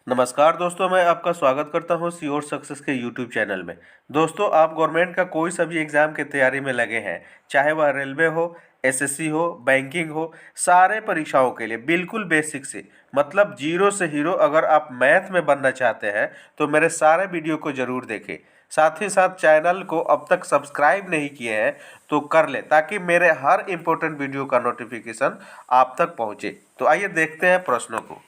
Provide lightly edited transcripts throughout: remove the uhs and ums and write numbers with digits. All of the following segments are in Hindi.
नमस्कार दोस्तों, मैं आपका स्वागत करता हूं श्योर सक्सेस के यूट्यूब चैनल में। दोस्तों, आप गवर्नमेंट का कोई सा भी एग्ज़ाम की तैयारी में लगे हैं, चाहे वह रेलवे हो, एसएससी हो, बैंकिंग हो, सारे परीक्षाओं के लिए बिल्कुल बेसिक से मतलब जीरो से हीरो अगर आप मैथ में बनना चाहते हैं तो मेरे सारे वीडियो को ज़रूर देखें। साथ ही साथ चैनल को अब तक सब्सक्राइब नहीं किए हैं तो कर लें, ताकि मेरे हर इम्पोर्टेंट वीडियो का नोटिफिकेशन आप तक पहुँचे। तो आइए देखते हैं प्रश्नों को।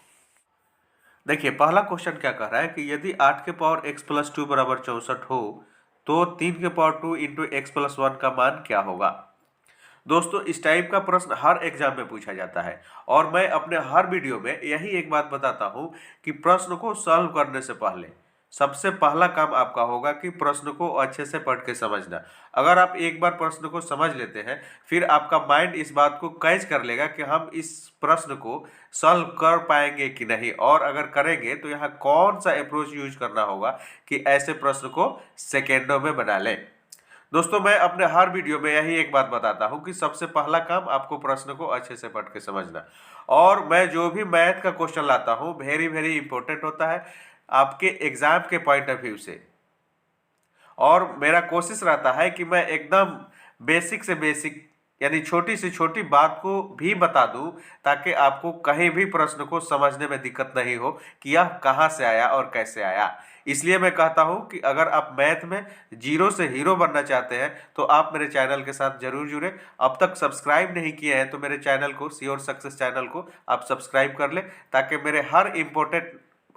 देखिए, पहला क्वेश्चन क्या कह रहा है कि यदि 8 के पावर x प्लस 2 बराबर 64 हो तो 3 के पावर 2 इंटू एक्स प्लस 1 का मान क्या होगा। दोस्तों, इस टाइप का प्रश्न हर एग्जाम में पूछा जाता है और मैं अपने हर वीडियो में यही एक बात बताता हूं कि प्रश्न को सॉल्व करने से पहले सबसे पहला काम आपका होगा कि प्रश्न को अच्छे से पढ़ के समझना। अगर आप एक बार प्रश्न को समझ लेते हैं, फिर आपका माइंड इस बात को कैच कर लेगा कि हम इस प्रश्न को सॉल्व कर पाएंगे कि नहीं, और अगर करेंगे तो यहाँ कौन सा अप्रोच यूज करना होगा कि ऐसे प्रश्न को सेकेंडों में बना लें। दोस्तों, मैं अपने हर वीडियो में यही एक बात बताता हूं कि सबसे पहला काम आपको प्रश्न को अच्छे से पढ़ के समझना। और मैं जो भी मैथ का क्वेश्चन लाता हूं वेरी वेरी इंपॉर्टेंट होता है आपके एग्जाम के पॉइंट ऑफ व्यू से। और मेरा कोशिश रहता है कि मैं एकदम बेसिक से बेसिक यानी छोटी से छोटी बात को भी बता दूं, ताकि आपको कहीं भी प्रश्न को समझने में दिक्कत नहीं हो कि यह कहां से आया और कैसे आया। इसलिए मैं कहता हूं कि अगर आप मैथ में जीरो से हीरो बनना चाहते हैं तो आप मेरे चैनल के साथ जरूर जुड़े। अब तक सब्सक्राइब नहीं किए हैं तो मेरे चैनल को, श्योर सक्सेस चैनल को आप सब्सक्राइब कर लें, ताकि मेरे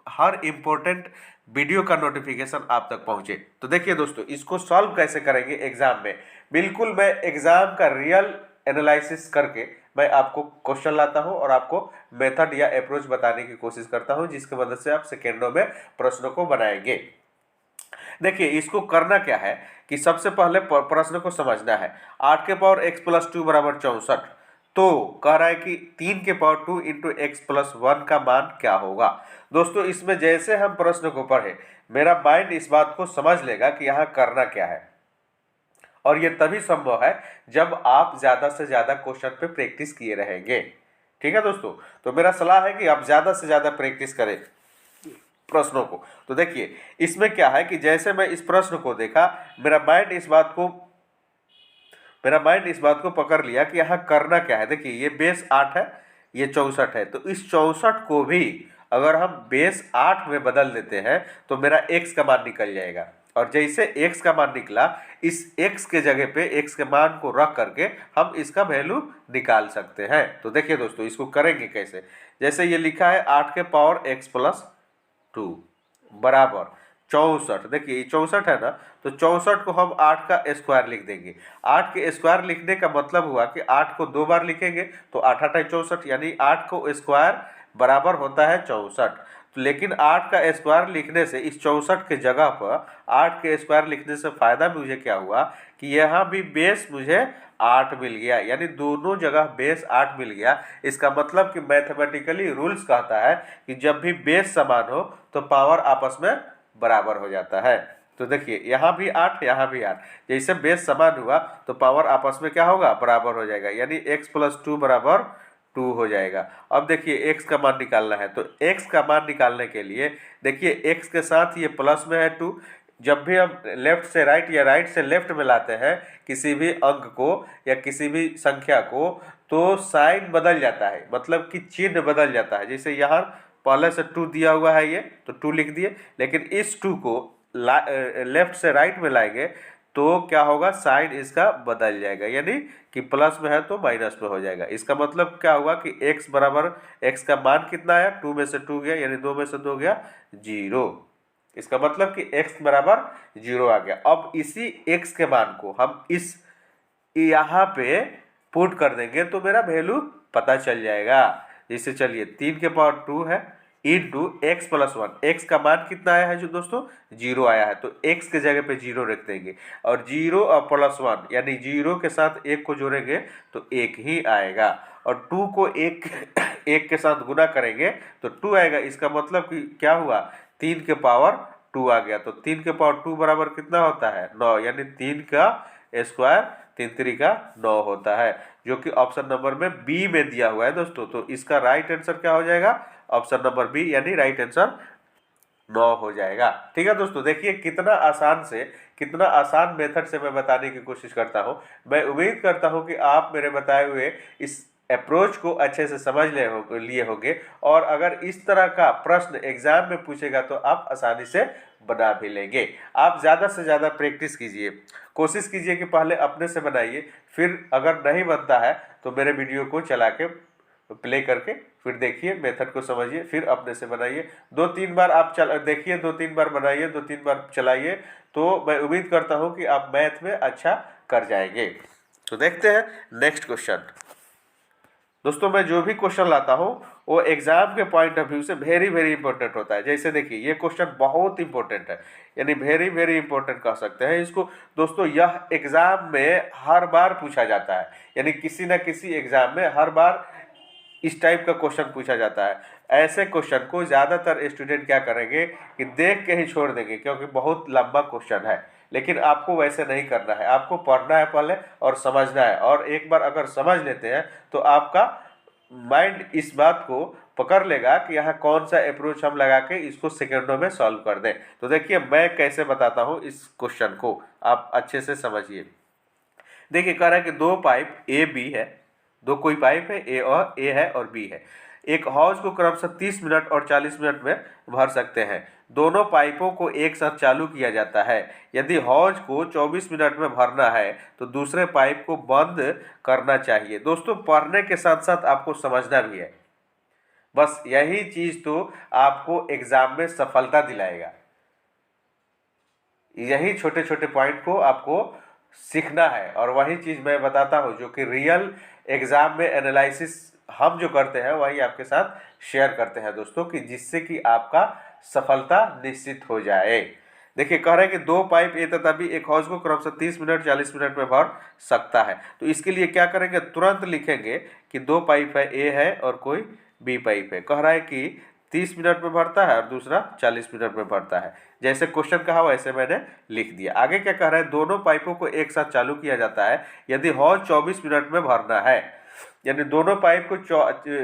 हर इम्पोर्टेंट वीडियो का नोटिफिकेशन आप तक पहुंचे। तो देखिए दोस्तों, इसको सॉल्व कैसे करेंगे एग्जाम में, बिल्कुल मैं एग्जाम का रियल एनालिसिस करके मैं आपको क्वेश्चन लाता हूं और आपको मेथड या अप्रोच बताने की कोशिश करता हूं, जिसकी मदद से आप सेकेंडों में प्रश्नों को बनाएंगे। देखिए, इसको करना क्या है कि सबसे पहले प्रश्न को समझना है। 8 के पावर x प्लस 2 बराबर 64, तो कह रहा है कि 3 के पावर 2 इंटू एक्स प्लस 1 का मान क्या होगा। दोस्तों, इसमें जैसे हम प्रश्न को पढ़े मेरा माइंड इस बात को समझ लेगा कि यहाँ करना क्या है, और ये तभी संभव है जब आप ज्यादा से ज्यादा क्वेश्चन पे प्रैक्टिस किए रहेंगे। ठीक है दोस्तों, तो मेरा सलाह है कि आप ज्यादा से ज्यादा प्रैक्टिस करें प्रश्नों को। तो देखिए, इसमें क्या है कि जैसे मैं इस प्रश्न को देखा मेरा माइंड इस बात को पकड़ लिया कि यहाँ करना क्या है। देखिए, ये बेस 8 है, ये 64 है, तो इस 64 को भी अगर हम बेस 8 में बदल देते हैं तो मेरा x का मान निकल जाएगा। और जैसे x का मान निकला, इस x के जगह पे x के मान को रख करके हम इसका वैल्यू निकाल सकते हैं। तो देखिए दोस्तों, इसको करेंगे कैसे। जैसे ये लिखा है 8 के पावर x प्लस 2 बराबर 64। देखिए, 64 है ना, तो 64 को हम 8 का स्क्वायर लिख देंगे। 8 के स्क्वायर लिखने का मतलब हुआ कि 8 को 2 बार लिखेंगे तो 8 8 64, यानी 8 को स्क्वायर बराबर होता है 64। तो लेकिन 8 का स्क्वायर लिखने से इस 64 के जगह पर 8 के स्क्वायर लिखने से फायदा मुझे क्या हुआ कि यहाँ भी बेस मुझे 8 मिल गया, यानी दोनों जगह बेस 8 मिल गया। इसका मतलब कि मैथमेटिकली रूल्स कहता है कि जब भी बेस समान हो तो पावर आपस में बराबर हो जाता है। तो देखिए, यहाँ भी 8, यहाँ भी 8, जैसे बेस समान हुआ तो पावर आपस में क्या होगा, बराबर हो जाएगा, यानी x प्लस 2 बराबर 2 हो जाएगा। अब देखिए, x का मान निकालना है, तो x का मान निकालने के लिए देखिए x के साथ ये प्लस में है 2। जब भी हम लेफ्ट से राइट या राइट से लेफ्ट में लाते हैं किसी भी अंक को या किसी भी संख्या को, तो साइन बदल जाता है, मतलब कि चिन्ह बदल जाता है। जैसे यहाँ पहले से 2 दिया हुआ है, ये तो 2 लिख दिए, लेकिन इस 2 को लेफ्ट से राइट में लाएंगे तो क्या होगा, साइन इसका बदल जाएगा, यानी कि प्लस में है तो माइनस में हो जाएगा। इसका मतलब क्या हुआ कि x बराबर, x का मान कितना आया, 2 में से 2 गया, यानी 2 में से 2 गया 0। इसका मतलब कि x बराबर 0 आ गया। अब इसी x के मान को हम इस यहाँ पे पुट कर देंगे तो मेरा वैल्यू पता चल जाएगा। जैसे चलिए, 3 के पावर 2 है इंटू एक्स प्लस 1, एक्स का मान कितना आया है जो दोस्तों, 0 आया है, तो x के जगह पे 0 रख देंगे, और 0 और प्लस 1 यानी 0 के साथ 1 को जोड़ेंगे तो 1 ही आएगा, और 2 को 1 के साथ गुना करेंगे तो 2 आएगा। इसका मतलब कि क्या हुआ, 3 के पावर 2 आ गया, तो 3 के पावर 2 बराबर कितना होता है, 9, यानी 3 का स्क्वायर 3 3 का 9 होता है, जो कि ऑप्शन नंबर में बी में दिया हुआ है दोस्तों। तो इसका राइट आंसर क्या हो जाएगा, ऑप्शन नंबर बी, यानी राइट आंसर 9 हो जाएगा। ठीक है दोस्तों, देखिए कितना आसान से, कितना आसान मेथड से मैं बताने की कोशिश करता हूँ। मैं उम्मीद करता हूँ कि आप मेरे बताए हुए इस अप्रोच को अच्छे से समझ लिए होंगे, और अगर इस तरह का प्रश्न एग्जाम में पूछेगा तो आप आसानी से बना भी लेंगे। आप ज़्यादा से ज़्यादा प्रैक्टिस कीजिए, कोशिश कीजिए कि पहले अपने से बनाइए, फिर अगर नहीं बनता है तो मेरे वीडियो को चला के प्ले करके फिर देखिए, मेथड को समझिए, फिर अपने से बनाइए। 2-3 बार आप देखिए, 2-3 बार बनाइए, 2-3 बार चलाइए, तो मैं उम्मीद करता हूँ कि आप मैथ में अच्छा कर जाएंगे। तो देखते हैं नेक्स्ट क्वेश्चन। दोस्तों, मैं जो भी क्वेश्चन लाता हूँ वो एग्जाम के पॉइंट ऑफ व्यू से वेरी वेरी इंपॉर्टेंट होता है। जैसे देखिए, ये क्वेश्चन बहुत इंपॉर्टेंट है, यानी वेरी वेरी इंपॉर्टेंट कह सकते हैं इसको। दोस्तों, यह एग्जाम में हर बार पूछा जाता है, यानी किसी न किसी एग्जाम में हर बार इस टाइप का क्वेश्चन पूछा जाता है। ऐसे क्वेश्चन को ज़्यादातर स्टूडेंट क्या करेंगे कि देख के ही छोड़ देंगे, क्योंकि बहुत लंबा क्वेश्चन है। लेकिन आपको वैसे नहीं करना है, आपको पढ़ना है पहले और समझना है, और एक बार अगर समझ लेते हैं तो आपका माइंड इस बात को पकड़ लेगा कि यहाँ कौन सा अप्रोच हम लगा के इसको सेकंडों में सॉल्व कर दें। तो देखिए मैं कैसे बताता हूँ इस क्वेश्चन को, आप अच्छे से समझिए। देखिए, कह रहा है कि दो पाइप ए बी है, दो कोई पाइप है, ए है और बी है। एक हौज को क्रमशः 30 मिनट और 40 मिनट में भर सकते हैं। दोनों पाइपों को एक साथ चालू किया जाता है। यदि हौज को 24 मिनट में भरना है तो दूसरे पाइप को बंद करना चाहिए। दोस्तों, पढ़ने के साथ साथ आपको समझना भी है, बस यही चीज तो आपको एग्जाम में सफलता दिलाएगा। यही छोटे छोटे पॉइंट को आपको सीखना है, और वही चीज़ मैं बताता हूँ जो कि रियल एग्ज़ाम में एनालिसिस हम जो करते हैं वही आपके साथ शेयर करते हैं दोस्तों, कि जिससे कि आपका सफलता निश्चित हो जाए। देखिए, कह रहे हैं कि दो पाइप ए तथा बी एक हौज को क्रमशः 30 मिनट 40 मिनट में भर सकता है। तो इसके लिए क्या करेंगे, तुरंत लिखेंगे कि दो पाइप है, ए है और कोई बी पाइप है। कह रहा है कि 30 मिनट में भरता है और दूसरा 40 मिनट में भरता है। जैसे क्वेश्चन कहा वैसे मैंने लिख दिया। आगे क्या कह रहा है, दोनों पाइपों को एक साथ चालू किया जाता है यदि हौज 24 मिनट में भरना है। यानी दोनों पाइप को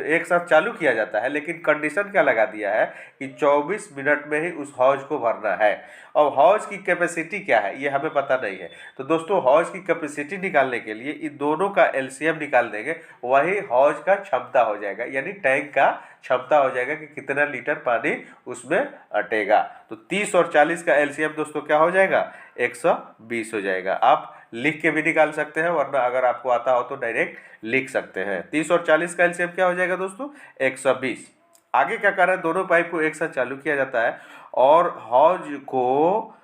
एक साथ चालू किया जाता है, लेकिन कंडीशन क्या लगा दिया है कि 24 मिनट में ही उस हौज को भरना है। अब हौज की कैपेसिटी क्या है ये हमें पता नहीं है, तो दोस्तों हौज की कैपेसिटी निकालने के लिए इन दोनों का एलसीएम निकाल देंगे, वही हौज का क्षमता हो जाएगा, यानी टैंक का क्षमता हो जाएगा कि कितना लीटर पानी उसमें अटेगा। तो 30 और 40 का एलसीएम दोस्तों क्या हो जाएगा, 120 हो जाएगा। आप लिख के भी निकाल सकते हैं, वरना अगर आपको आता हो तो डायरेक्ट लिख सकते हैं। 30 और 40 का एलसीएम क्या हो जाएगा दोस्तों, 120। आगे क्या कर रहा है, दोनों पाइप को एक साथ चालू किया जाता है और हौज को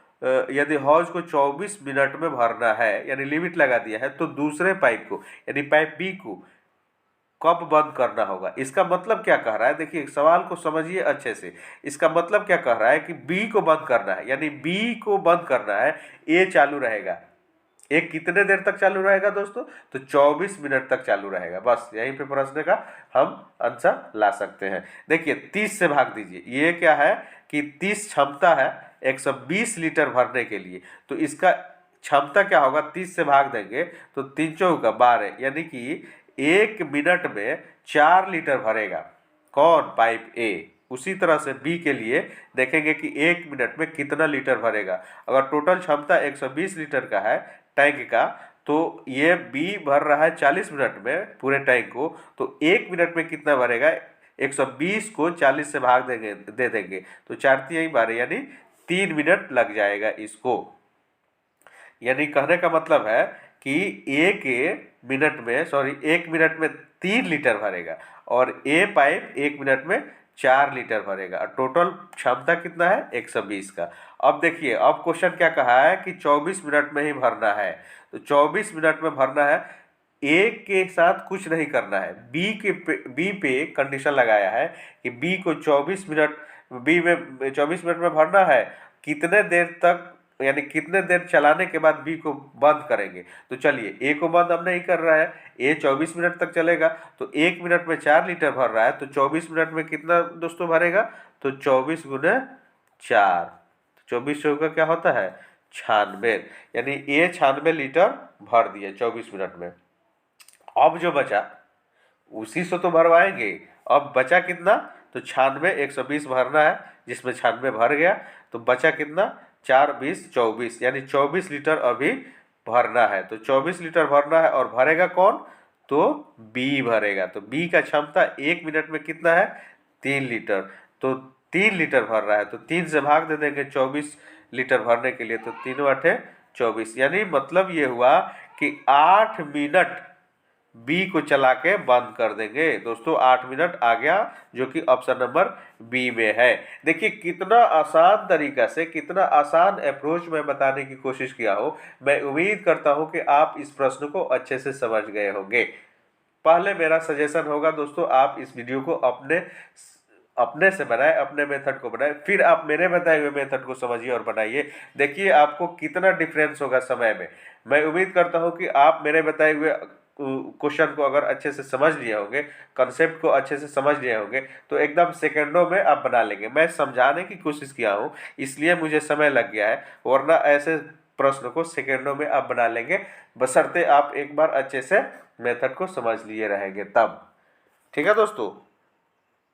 यदि हौज को 24 मिनट में भरना है, यानी लिमिट लगा दिया है, तो दूसरे पाइप को यानी पाइप बी को कब बंद करना होगा। इसका मतलब क्या कह रहा है, देखिए सवाल को समझिए अच्छे से। इसका मतलब क्या कह रहा है कि बी को बंद करना है, यानी बी को बंद करना है, ए चालू रहेगा। एक कितने देर तक चालू रहेगा दोस्तों, तो 24 मिनट तक चालू रहेगा। बस यहीं पे प्रश्न का हम आंसर ला सकते हैं। देखिए 30 से भाग दीजिए, ये क्या है कि 30 क्षमता है 120 लीटर भरने के लिए, तो इसका क्षमता क्या होगा, 30 से भाग देंगे तो 3 चौका 12, यानी कि 1 मिनट में 4 लीटर भरेगा। कौन, पाइप ए। उसी तरह से बी के लिए देखेंगे कि 1 मिनट में कितना लीटर भरेगा। अगर टोटल क्षमता 120 लीटर का है टैंक का, तो ये बी भर रहा है 40 मिनट में पूरे टैंक को, तो 1 मिनट में कितना भरेगा, 120 को 40 से भाग दे देंगे तो 4×3=12, यानी 3 मिनट लग जाएगा इसको। यानी कहने का मतलब है कि एक मिनट में 3 लीटर भरेगा, और ए पाइप 1 मिनट में 4 लीटर भरेगा। टोटल क्षमता कितना है, 120 का। अब देखिए, अब क्वेश्चन क्या कहा है कि 24 मिनट में ही भरना है, तो 24 मिनट में भरना है। ए के साथ कुछ नहीं करना है, बी पे कंडीशन लगाया है कि बी को 24 मिनट, बी में 24 मिनट में भरना है। कितने देर तक, यानी कितने देर चलाने के बाद बी को बंद करेंगे। तो चलिए, ए को बंद अब नहीं कर रहा है, ए 24 मिनट तक चलेगा, तो 1 मिनट में 4 लीटर भर रहा है, तो 24 मिनट में कितना दोस्तों भरेगा, तो 24 गुने 4, 24 चौका क्या होता है, 96, यानी ए 96 लीटर भर दिए 24 मिनट में। अब जो बचा उसी से तो भरवाएंगे। अब बचा कितना, तो तो 96 120 भरना है, जिसमें 96 भर गया तो बचा कितना 4 20 24, यानी 24 लीटर अभी भरना है। तो 24 लीटर भरना है और भरेगा कौन, तो बी भरेगा। तो बी का क्षमता 1 मिनट में कितना है 3 लीटर, तो 3 लीटर भर रहा है तो 3 से भाग दे देंगे 24 लीटर भरने के लिए, तो 3 बटे 24, यानी मतलब ये हुआ कि 8 मिनट बी को चला के बंद कर देंगे। दोस्तों 8 मिनट आ गया, जो कि ऑप्शन नंबर बी में है। देखिए कितना आसान तरीका से, कितना आसान अप्रोच में बताने की कोशिश किया हो। मैं उम्मीद करता हूं कि आप इस प्रश्न को अच्छे से समझ गए होंगे। पहले मेरा सजेशन होगा दोस्तों, आप इस वीडियो को अपने से बनाए, अपने मेथड को बनाए, फिर आप मेरे बताए हुए मेथड को समझिए और बनाइए। देखिए आपको कितना डिफरेंस होगा समय में। मैं उम्मीद करता हूं कि आप मेरे बताए हुए क्वेश्चन को अगर अच्छे से समझ लिए होंगे, कंसेप्ट को अच्छे से समझ लिए होंगे, तो एकदम सेकंडों में आप बना लेंगे। मैं समझाने की कोशिश किया हूँ इसलिए मुझे समय लग गया है, वरना ऐसे प्रश्न को सेकंडों में आप बना लेंगे, बशर्ते आप एक बार अच्छे से मेथड को समझ लिए रहेंगे तब। ठीक है दोस्तों,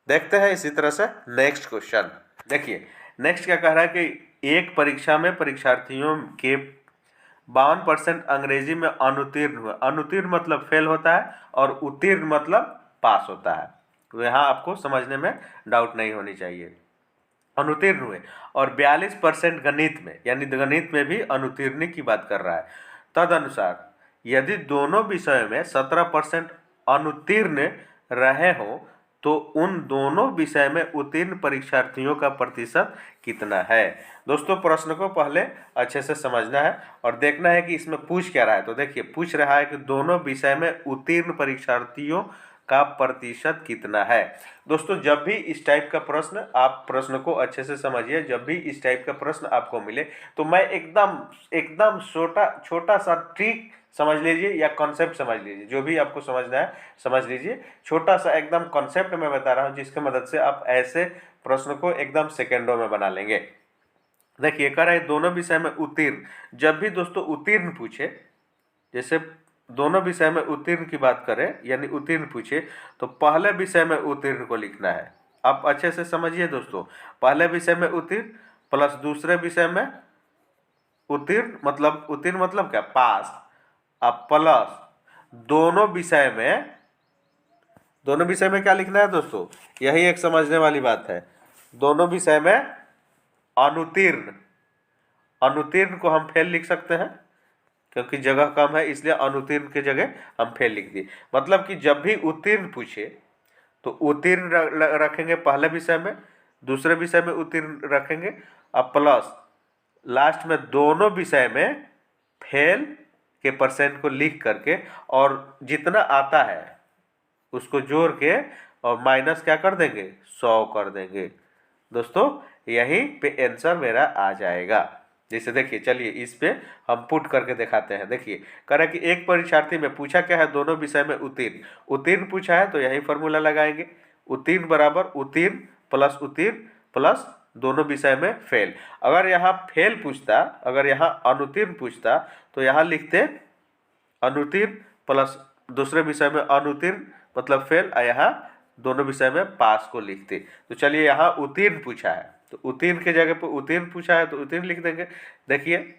देखते हैं इसी तरह से नेक्स्ट क्वेश्चन। देखिए नेक्स्ट क्या कह रहा है कि एक परीक्षा में परीक्षार्थियों के 52% अंग्रेजी में अनुत्तीर्ण हुए। अनुत्तीर्ण मतलब फेल होता है और उत्तीर्ण मतलब पास होता है, तो यहाँ आपको समझने में डाउट नहीं होनी चाहिए। अनुत्तीर्ण हुए और 42% गणित में, यानी गणित में भी अनुत्तीर्ण की बात कर रहा है। तदनुसार यदि दोनों विषयों में 17% अनुत्तीर्ण रहे हों तो उन दोनों विषय में उत्तीर्ण परीक्षार्थियों का प्रतिशत कितना है। दोस्तों प्रश्न को पहले अच्छे से समझना है और देखना है कि इसमें पूछ क्या रहा है। तो देखिए पूछ रहा है कि दोनों विषय में उत्तीर्ण परीक्षार्थियों का प्रतिशत कितना है। दोस्तों जब भी इस टाइप का प्रश्न, आप प्रश्न को अच्छे से समझिए, जब भी इस टाइप का प्रश्न आपको मिले तो मैं एकदम छोटा सा ट्रिक समझ लीजिए या कॉन्सेप्ट समझ लीजिए, जो भी आपको समझना है समझ लीजिए। छोटा सा एकदम कॉन्सेप्ट मैं बता रहा हूँ जिसकी मदद से आप ऐसे प्रश्न को एकदम सेकेंडों में बना लेंगे। देखिए कह रहे हैं दोनों विषय में उत्तीर्ण। जब भी दोस्तों उत्तीर्ण पूछे, जैसे दोनों विषय में उत्तीर्ण की बात करें यानी उत्तीर्ण पूछे, तो पहले विषय में उत्तीर्ण को लिखना है। आप अच्छे से समझिए दोस्तों, पहले विषय में उत्तीर्ण प्लस दूसरे विषय में उत्तीर्ण मतलब क्या, पास। अब प्लस दोनों विषय में क्या लिखना है दोस्तों, यही एक समझने वाली बात है। दोनों विषय में अनुत्तीर्ण, अनुत्तीर्ण को हम फेल लिख सकते हैं क्योंकि जगह कम है, इसलिए अनुत्तीर्ण की जगह हम फेल लिख दिए। मतलब कि जब भी उत्तीर्ण पूछे तो उत्तीर्ण रखेंगे पहले विषय में, दूसरे विषय में उत्तीर्ण रखेंगे, अब प्लस लास्ट में दोनों विषय में फेल के परसेंट को लिख करके और जितना आता है उसको जोड़ के और माइनस क्या कर देंगे, 100 कर देंगे। दोस्तों यहीं पे आंसर मेरा आ जाएगा। जैसे देखिए चलिए इस पे हम पुट करके दिखाते हैं। देखिए कह रहा है कि एक परीक्षार्थी में पूछा क्या है, दोनों विषय में उत्तीर्ण पूछा है, तो यही फॉर्मूला लगाएंगे। उत्तीर्ण बराबर उत्तीर्ण प्लस दोनों विषय में फेल। अगर यहाँ फेल पूछता, अगर यहाँ अनुत्तीर्ण पूछता तो यहाँ लिखते अनुत्तीर्ण प्लस दूसरे विषय में अनुत्तीर्ण मतलब फेल, और यहाँ दोनों विषय में पास को लिखते। तो चलिए यहाँ उत्तीर्ण पूछा है तो उत्तीर्ण के जगह पर उत्तीर्ण पूछा है तो उत्तीर्ण लिख देंगे। देखिए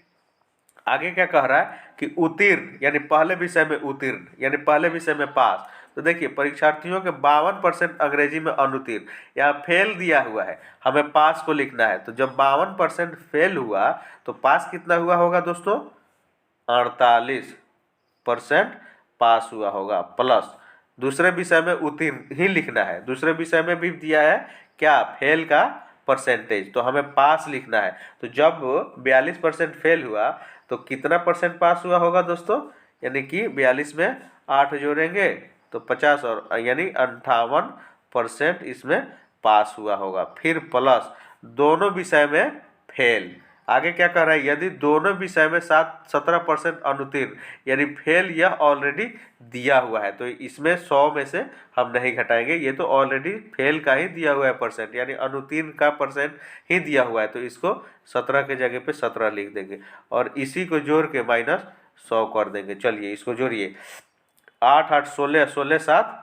आगे क्या कह रहा है कि उत्तीर्ण यानी पहले विषय में उत्तीर्ण यानी पहले विषय में पास। तो देखिए परीक्षार्थियों के 52% अंग्रेजी में अनुत्तीर्ण, यहाँ फेल दिया हुआ है, हमें पास को लिखना है। तो जब 52% फेल हुआ तो पास कितना हुआ होगा दोस्तों, 48% पास हुआ होगा, प्लस दूसरे विषय में उत्तीर्ण ही लिखना है। दूसरे विषय में भी दिया है क्या, फेल का परसेंटेज, तो हमें पास लिखना है। तो जब 42% फेल हुआ तो कितना परसेंट पास हुआ होगा दोस्तों, यानी कि 42 में 8 जोड़ेंगे तो 50 और यानी 58% इसमें पास हुआ होगा। फिर प्लस दोनों विषय में फेल। आगे क्या कह रहा है, यदि दोनों विषय में 17% अनुत्तीर्ण यानी फेल यह ऑलरेडी दिया हुआ है, तो इसमें 100 में से हम नहीं घटाएंगे, ये तो ऑलरेडी फेल का ही दिया हुआ है परसेंट, यानी अनुत्तीर्ण का परसेंट ही दिया हुआ है, तो इसको 17 के जगह पे 17 लिख देंगे और इसी को जोड़ के माइनस 100 कर देंगे। चलिए इसको जोड़िए, 8 8 16, 16 7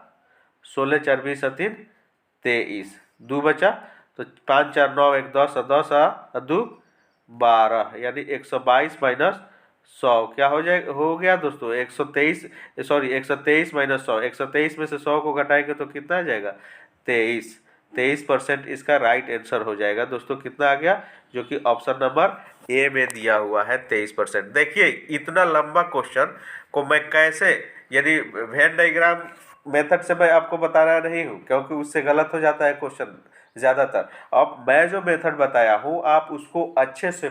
16 4 20 3 23। 2 बचा, तो 5 4 9 1 10 10 आ 2 12, यानी 122 माइनस 100 क्या हो जाएगा, हो गया दोस्तों 123, सॉरी 123 माइनस 100, 123 में से 100 को घटाएंगे तो कितना आ जाएगा 23, 23% इसका राइट आंसर हो जाएगा दोस्तों। कितना आ गया, जो कि ऑप्शन नंबर ए में दिया हुआ है 23%। देखिए इतना लंबा क्वेश्चन को मैं कैसे, यानी वेन डायग्राम मेथड से मैं आपको बता रहा नहीं हूँ, क्योंकि उससे गलत हो जाता है क्वेश्चन ज़्यादातर। अब मैं जो मेथड बताया हूँ आप उसको अच्छे से,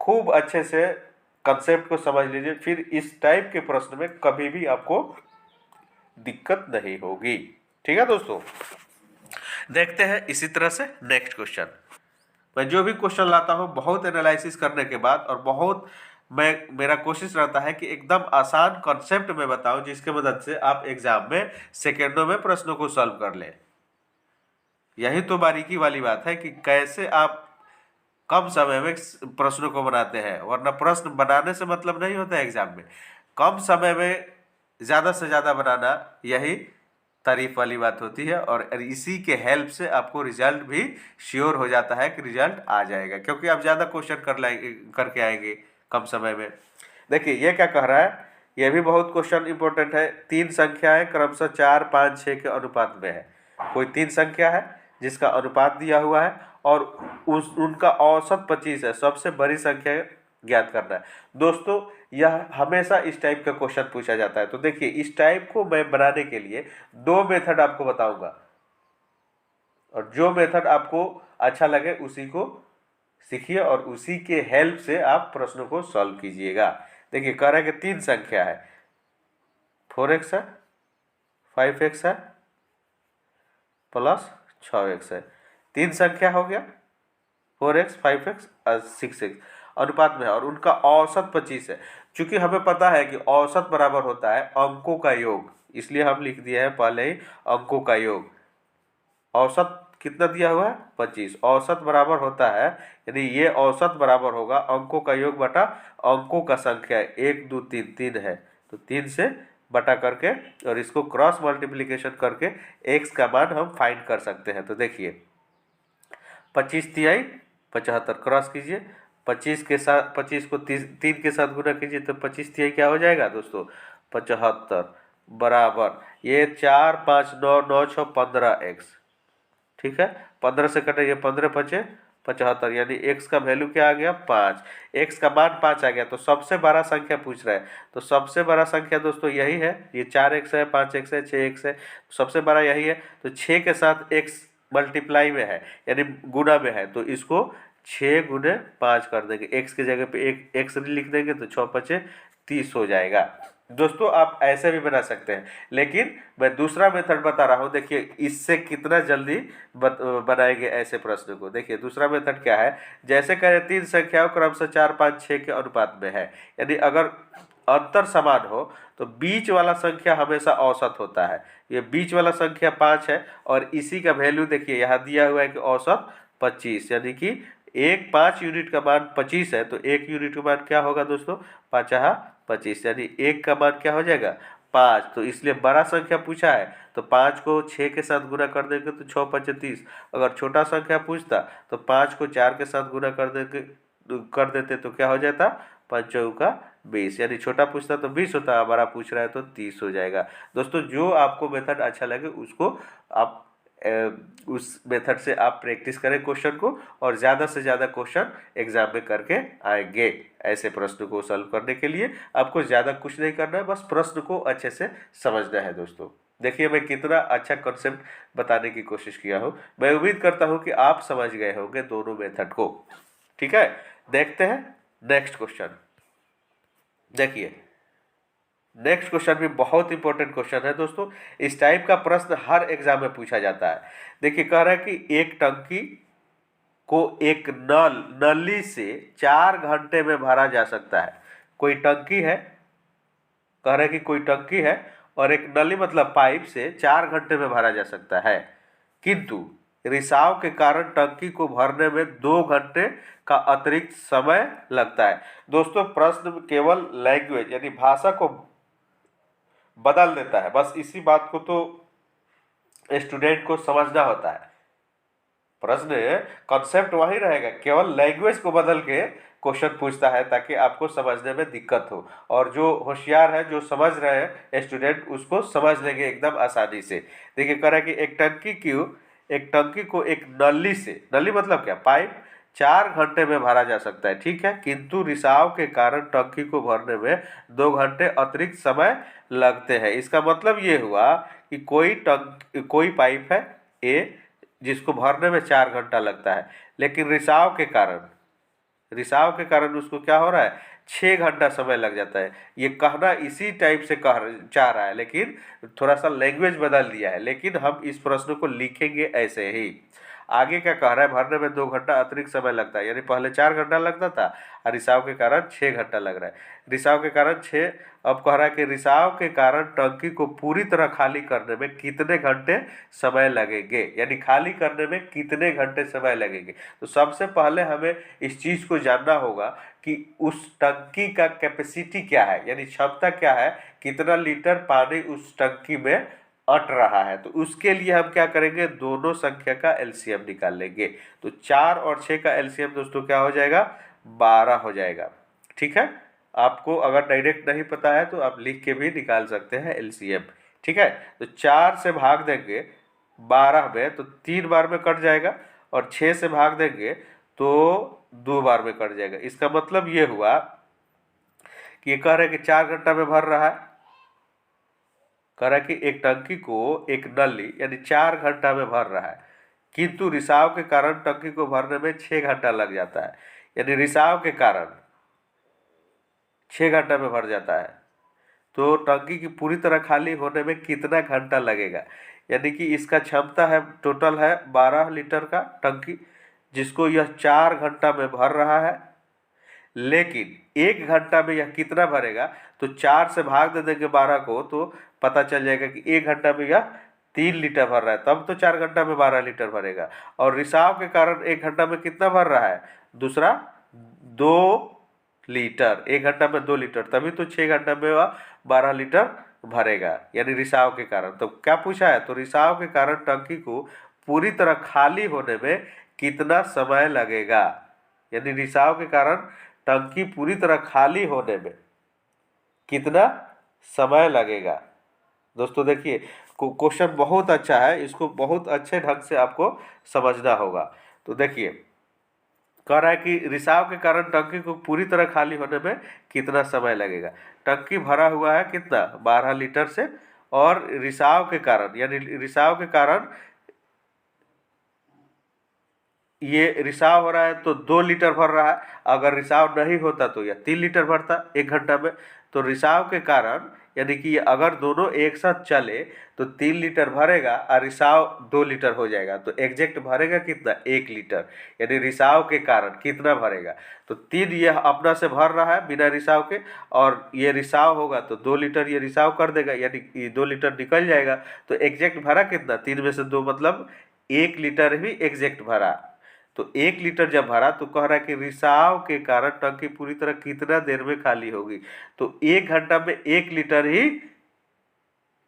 खूब अच्छे से कंसेप्ट को समझ लीजिए, फिर इस टाइप के प्रश्न में कभी भी आपको दिक्कत नहीं होगी। ठीक है दोस्तों, देखते हैं इसी तरह से नेक्स्ट क्वेश्चन। मैं जो भी क्वेश्चन लाता हूँ बहुत एनालिसिस करने के बाद, और बहुत मेरा कोशिश रहता है कि एकदम आसान कॉन्सेप्ट में बताऊं, जिसके मदद से आप एग्जाम में सेकेंडों में प्रश्नों को सॉल्व कर लें। यही तो बारीकी वाली बात है कि कैसे आप कम समय में प्रश्नों को बनाते हैं, वरना प्रश्न बनाने से मतलब नहीं होता है एग्जाम में, कम समय में ज़्यादा से ज़्यादा बनाना, यही तारीफ वाली बात होती है। और इसी के हेल्प से आपको रिजल्ट भी श्योर हो जाता है कि रिजल्ट आ जाएगा, क्योंकि आप ज़्यादा क्वेश्चन करके आएंगे कम समय में। देखिए ये क्या कह रहा है, यह भी बहुत क्वेश्चन इंपॉर्टेंट है। 3 संख्याएं क्रमशः 4 5 6 के अनुपात में है। कोई 3 संख्या है जिसका अनुपात दिया हुआ है और उनका औसत 25 है, सबसे बड़ी संख्या ज्ञात करना है। दोस्तों यह हमेशा इस टाइप का क्वेश्चन पूछा जाता है। तो देखिए इस टाइप को मैं बनाने के लिए 2 मेथड आपको बताऊंगा, और जो मेथड आपको अच्छा लगे उसी को सीखिए और उसी के हेल्प से आप प्रश्नों को सॉल्व कीजिएगा। देखिए कह रहा है कि 3 संख्या है, 4x है, 5x है, प्लस 6x है। 3 संख्या हो गया, 4x 5x और 6x अनुपात में है, और उनका औसत 25 है। चूंकि हमें पता है कि औसत बराबर होता है अंकों का योग, इसलिए हम लिख दिए हैं पहले ही अंकों का योग। औसत कितना दिया हुआ है 25, औसत बराबर होता है, यानी ये औसत बराबर होगा अंकों का योग बटा अंकों का संख्या। 1 2 3 3 है, तो 3 से बटा करके और इसको क्रॉस मल्टीप्लिकेशन करके x का मान हम फाइंड कर सकते हैं। तो देखिए 25 तिहाई 75, क्रॉस कीजिए, 25 के साथ 25 को 3 के साथ गुना कीजिए, तो 25 तिहाई क्या हो जाएगा दोस्तों 75, बराबर ये 4 5 9 9 6 15x। ठीक है, 15 से कटेंगे 15 बचे 75, यानी x का वैल्यू क्या आ गया 5, x का मान 5 आ गया। तो सबसे बड़ा संख्या पूछ रहा है, तो सबसे बड़ा संख्या दोस्तों यही है, ये 4x है, 5x है, 6x है, सबसे बड़ा यही है। तो 6 के साथ x मल्टीप्लाई में है, यानी गुना में है, तो इसको 6 गुने 5 कर देंगे, x की जगह पे एक x लिख देंगे, तो 6 5 30 हो जाएगा। दोस्तों आप ऐसे भी बना सकते हैं, लेकिन मैं दूसरा मेथड बता रहा हूँ। देखिए इससे कितना जल्दी बनाएंगे ऐसे प्रश्न को। देखिए दूसरा मेथड क्या है, जैसे कहें 3 संख्याओं क्रमशः 4 5 6 के अनुपात में है, यानी अगर अंतर समान हो तो बीच वाला संख्या हमेशा औसत होता है। ये बीच वाला संख्या 5 है और इसी का वैल्यू देखिए यहाँ दिया हुआ है कि औसत 25, यानी कि 5 यूनिट का मान 25 है, तो 1 यूनिट का मान क्या होगा दोस्तों 5 25, यानी 1 का मान क्या हो जाएगा 5। तो इसलिए बड़ा संख्या पूछा है, तो 5 को 6 के साथ गुना कर देंगे तो 6 5 30। अगर छोटा संख्या पूछता तो 5 को 4 के साथ गुना कर देते तो क्या हो जाता 5 चौका 20, यानी छोटा पूछता तो 20 होता, बड़ा पूछ रहा है तो 30 हो जाएगा। दोस्तों जो आपको मेथड अच्छा लगे उसको आप उस मेथड से आप प्रैक्टिस करें क्वेश्चन को, और ज़्यादा से ज़्यादा क्वेश्चन एग्जाम में करके आएंगे। ऐसे प्रश्न को सॉल्व करने के लिए आपको ज़्यादा कुछ नहीं करना है, बस प्रश्न को अच्छे से समझना है। दोस्तों देखिए मैं कितना अच्छा कॉन्सेप्ट बताने की कोशिश किया हूँ। मैं उम्मीद करता हूँ कि आप समझ गए होंगे दोनों मेथड को। ठीक है, देखते हैं नेक्स्ट क्वेश्चन। देखिए नेक्स्ट क्वेश्चन भी बहुत इंपॉर्टेंट क्वेश्चन है दोस्तों, इस टाइप का प्रश्न हर एग्जाम में पूछा जाता है। देखिए कह रहा है कि एक टंकी को एक नली से 4 घंटे में भरा जा सकता है। कोई टंकी है, कह रहा है कि कोई टंकी है और एक नली मतलब पाइप से 4 घंटे में भरा जा सकता है, किंतु रिसाव के कारण टंकी को भरने में 2 घंटे का अतिरिक्त समय लगता है। दोस्तों प्रश्न केवल लैंग्वेज यानी भाषा को बदल देता है, बस इसी बात को तो स्टूडेंट को समझना होता है। प्रश्न कॉन्सेप्ट वही रहेगा, केवल लैंग्वेज को बदल के क्वेश्चन पूछता है ताकि आपको समझने में दिक्कत हो, और जो होशियार है, जो समझ रहे हैं स्टूडेंट, उसको समझ लेंगे एकदम आसानी से। देखिए कह रहा है कि एक टंकी को एक नली से, नली मतलब क्या, पाइप, 4 घंटे में भरा जा सकता है, ठीक है, किंतु रिसाव के कारण टंकी को भरने में 2 घंटे अतिरिक्त समय लगते हैं। इसका मतलब ये हुआ कि कोई पाइप है ए, जिसको भरने में 4 घंटा लगता है, लेकिन रिसाव के कारण उसको क्या हो रहा है, 6 घंटा समय लग जाता है। ये कहना इसी टाइप से चाह रहा है, लेकिन थोड़ा सा लैंग्वेज बदल दिया है। लेकिन हम इस प्रश्न को लिखेंगे ऐसे ही। आगे क्या कह रहा है, भरने में 2 घंटा अतिरिक्त समय लगता है, यानी पहले 4 घंटा लगता था और रिसाव के कारण 6 घंटा लग रहा है। रिसाव के कारण 6, अब कह रहा है कि रिसाव के कारण टंकी को पूरी तरह खाली करने में कितने घंटे समय लगेंगे, यानी खाली करने में कितने घंटे समय लगेंगे। तो सबसे पहले हमें इस चीज़ को जानना होगा कि उस टंकी का कैपेसिटी क्या है, यानी क्षमता क्या है, कितना लीटर पानी उस टंकी में अट रहा है। तो उसके लिए हम क्या करेंगे, दोनों संख्या का एलसीएम निकाल लेंगे। तो 4 और 6 का एलसीएम दोस्तों क्या हो जाएगा, 12 हो जाएगा, ठीक है। आपको अगर डायरेक्ट नहीं पता है तो आप लिख के भी निकाल सकते हैं एलसीएम, ठीक है। तो 4 से भाग देंगे 12 में तो 3 बार में कट जाएगा, और 6 से भाग देंगे तो 2 बार में कट जाएगा। इसका मतलब ये हुआ कि ये कह रहे हैं कि 4 घंटा में भर रहा है, कह रहा है कि एक टंकी को एक नली यानी 4 घंटा में भर रहा है, किंतु रिसाव के कारण टंकी को भरने में 6 घंटा लग जाता है, यानी रिसाव के कारण 6 घंटा में भर जाता है। तो टंकी की पूरी तरह खाली होने में कितना घंटा लगेगा, यानी कि इसका क्षमता है, टोटल है 12 लीटर का टंकी, जिसको यह 4 घंटा में भर रहा है, लेकिन 1 घंटा में यह कितना भरेगा। तो 4 से भाग दे देंगे 12 को तो पता चल जाएगा कि 1 घंटा में यह 3 लीटर भर रहा है, तब तो 4 घंटा में 12 लीटर भरेगा। और रिसाव के कारण 1 घंटा में कितना भर रहा है, दूसरा 2 लीटर, 1 घंटा में 2 लीटर, तभी तो 6 घंटा में वह 12 लीटर भरेगा, यानी रिसाव के कारण। तो क्या पूछा है, तो रिसाव के कारण टंकी को पूरी तरह खाली होने में कितना समय लगेगा, यानी रिसाव के कारण टंकी पूरी तरह खाली होने में कितना समय लगेगा। दोस्तों देखिए क्वेश्चन बहुत अच्छा है, इसको बहुत अच्छे ढंग से आपको समझना होगा। तो देखिए कह रहा है कि रिसाव के कारण टंकी को पूरी तरह खाली होने में कितना समय लगेगा। टंकी भरा हुआ है कितना, 12 लीटर से, और रिसाव के कारण, यानी रिसाव के कारण ये रिसाव हो रहा है तो 2 लीटर भर रहा है, अगर रिसाव नहीं होता तो यह 3 लीटर भरता 1 घंटा में। तो रिसाव के कारण यानी कि अगर दोनों एक साथ चले तो 3 लीटर भरेगा और रिसाव 2 लीटर हो जाएगा, तो एग्जैक्ट भरेगा कितना, 1 लीटर, यानी रिसाव के कारण कितना भरेगा। तो 3 यह अपना से भर रहा है बिना रिसाव के, और ये रिसाव होगा तो 2 लीटर ये रिसाव कर देगा, यानी 2 लीटर निकल जाएगा। तो एग्जैक्ट भरा कितना, 3 में से 2 मतलब 1 लीटर ही एग्जैक्ट भरा। तो 1 लीटर जब भरा तो कह रहा है कि रिसाव के कारण टंकी पूरी तरह कितना देर में खाली होगी। तो 1 घंटा में 1 लीटर ही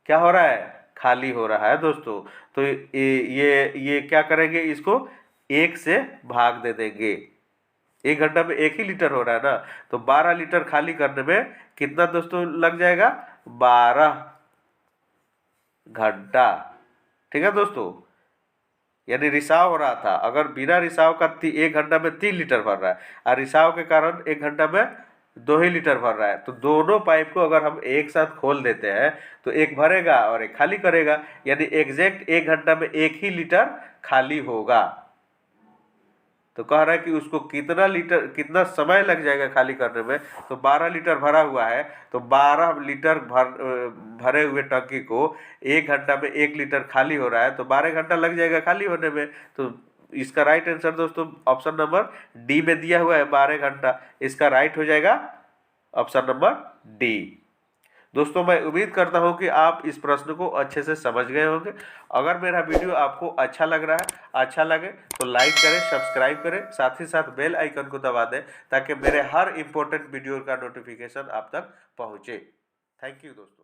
क्या हो रहा है, खाली हो रहा है दोस्तों। तो ये क्या करेंगे, इसको 1 से भाग दे देंगे, 1 घंटा में 1 ही लीटर हो रहा है ना, तो 12 लीटर खाली करने में कितना दोस्तों लग जाएगा, 12 घंटा, ठीक है दोस्तों। यानी रिसाव हो रहा था, अगर बिना रिसाव का 1 घंटा में 3 लीटर भर रहा है, और रिसाव के कारण 1 घंटा में 2 ही लीटर भर रहा है, तो दोनों पाइप को अगर हम एक साथ खोल देते हैं तो एक भरेगा और एक खाली करेगा, यानी एग्जैक्ट 1 घंटा में 1 ही लीटर खाली होगा। तो कह रहा है कि उसको कितना समय लग जाएगा खाली करने में। तो 12 लीटर भरा हुआ है, तो 12 लीटर भरे हुए टंकी को 1 घंटा में 1 लीटर खाली हो रहा है, तो 12 घंटा लग जाएगा खाली होने में। तो इसका राइट आंसर दोस्तों ऑप्शन नंबर डी में दिया हुआ है, 12 घंटा। इसका राइट हो जाएगा ऑप्शन नंबर डी। दोस्तों मैं उम्मीद करता हूं कि आप इस प्रश्न को अच्छे से समझ गए होंगे। अगर मेरा वीडियो आपको अच्छा लग रहा है, अच्छा लगे तो लाइक करें, सब्सक्राइब करें, साथ ही साथ बेल आइकन को दबा दें ताकि मेरे हर इंपॉर्टेंट वीडियो का नोटिफिकेशन आप तक पहुंचे। थैंक यू दोस्तों।